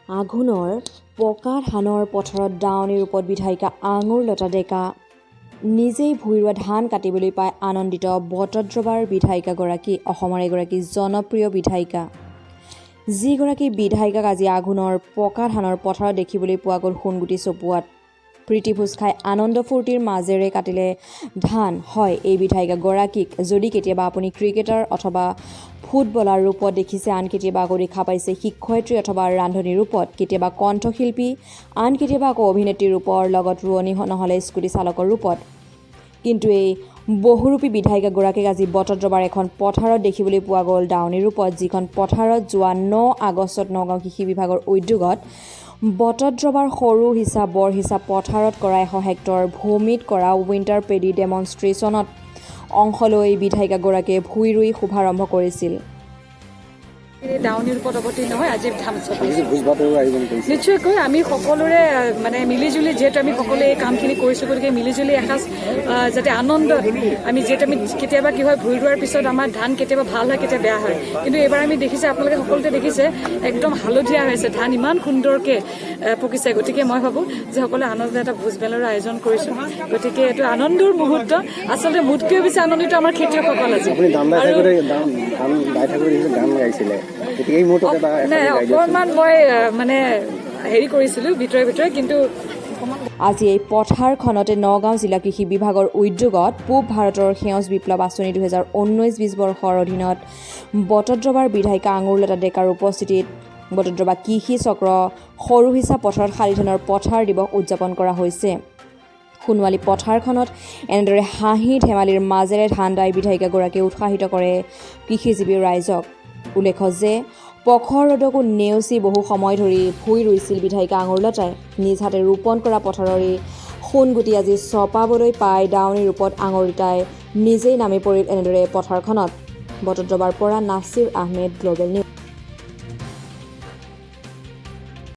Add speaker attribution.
Speaker 1: আঘোণৰ পকা ধানৰ পথাৰত দাৱনীৰ ৰূপত বিধায়িকা আঙুৰলতা ডেকা নিজেই ভূঁই ৰোৱা ধান কাটিবলৈ পাই আনন্দিত বটদ্ৰৱাৰ বিধায়িকাগৰাকী অসমৰ এগৰাকী জনপ্ৰিয় বিধায়িকা। যিগৰাকী বিধায়িকাক আজি আঘোণৰ পকা ধানৰ পথাৰত দেখিবলৈ পোৱা গ'ল সোণগুটি চপোৱাত প্ৰীতিভোজ খাই আনন্দ ফূৰ্তিৰ মাজেৰে কাটিলে ধান। হয়, এই বিধায়িকাগৰাকীক যদি কেতিয়াবা আপুনি ক্ৰিকেটাৰ অথবা ফুটবলাৰ ৰূপত দেখিছে, আন কেতিয়াবা আকৌ দেখা পাইছে শিক্ষয়িত্ৰী অথবা ৰান্ধনীৰ ৰূপত, কেতিয়াবা কণ্ঠশিল্পী, আন কেতিয়াবা আকৌ অভিনেত্ৰীৰ ৰূপৰ লগত ৰোৱনী নহ'লে স্কুটি চালকৰ ৰূপত। কিন্তু এই বহুৰূপী বিধায়িকাগৰাকীক আজি বটদ্ৰৱাৰ এখন পথাৰত দেখিবলৈ পোৱা গ'ল দাৱনীৰ ৰূপত, যিখন পথাৰত যোৱা 9 আগষ্টত নগাঁও কৃষি বিভাগৰ উদ্যোগত বটদ্ৰৱাৰ সৰু হিচা বৰ হিচা পথাৰত কৰা 100 হেক্টৰ ভূমিত কৰা উইণ্টাৰ পেডি ডেমনষ্ট্ৰেশ্যনত অংশ লৈ বিধায়িকাগৰাকীয়ে ভূঁই ৰুই শুভাৰম্ভ কৰিছিল।
Speaker 2: দাৱনীৰ ৰূপত অৱতীৰ্ণ হয় আজি ধান নিশ্চয়কৈ আমি সকলোৰে মানে মিলিজুলি, যিহেতু আমি সকলোৱে এই কামখিনি কৰিছোঁ, গতিকে মিলিজুলি এসাঁজ যাতে আনন্দ আমি যিহেতু আমি কেতিয়াবা কি হয় ভূঁই ৰোৱাৰ পিছত আমাৰ ধান কেতিয়াবা ভাল হয়, কেতিয়াবা বেয়া হয়, কিন্তু এইবাৰ আমি দেখিছে, আপোনালোকে সকলোতে দেখিছে একদম হালধীয়া হৈছে, ধান ইমান সুন্দৰকৈ পকিছে। গতিকে মই ভাবোঁ যে সকলোৱে আনন্দ এটা ভোজ মেলৰ আয়োজন কৰিছোঁ। গতিকে এইটো আনন্দৰ মুহূৰ্ত। আচলতে মোতকৈও বেছি আনন্দিত আমাৰ খেতিয়কসকল আজি। অকণমান মই মানে হেৰি কৰিছিলোঁ ভিতৰে কিন্তু
Speaker 1: আজি এই পথাৰখনতে নগাঁও জিলা কৃষি বিভাগৰ উদ্যোগত পূব ভাৰতৰ সেউজ বিপ্লৱ আঁচনি 2019-20 বৰ্ষৰ অধীনত বটদ্ৰৱাৰ বিধায়িকা আঙুৰলতা ডেকাৰ উপস্থিতিত বটদ্ৰৱা কৃষি চক্ৰ সৰু হিচা পথাৰত শালি ধানৰ পথাৰ দিৱস উদযাপন কৰা হৈছে। সোণোৱালী পথাৰখনত এনেদৰে হাঁহি ধেমালিৰ মাজেৰে ধান দাই বিধায়িকাগৰাকীয়ে উৎসাহিত কৰে কৃষিজীৱী ৰাইজক। উল্লেখ্য যে প্ৰখৰ ৰ'দকো নেওচি বহু সময় ধৰি ভূঁই ৰুইছিল বিধায়িকা আঙুৰলতাই। নিজ হাতে ৰোপণ কৰা পথাৰৰে সোণগুটি আজি চপাবলৈ পাই দাৱনীৰ ৰূপত আঙুৰলতাই নিজেই নামি পৰিল এনেদৰে পথাৰখনত। বটদ্ৰৱাৰ পৰা নাছিৰ আহমেদ, গ্ল'বেল নিউজ।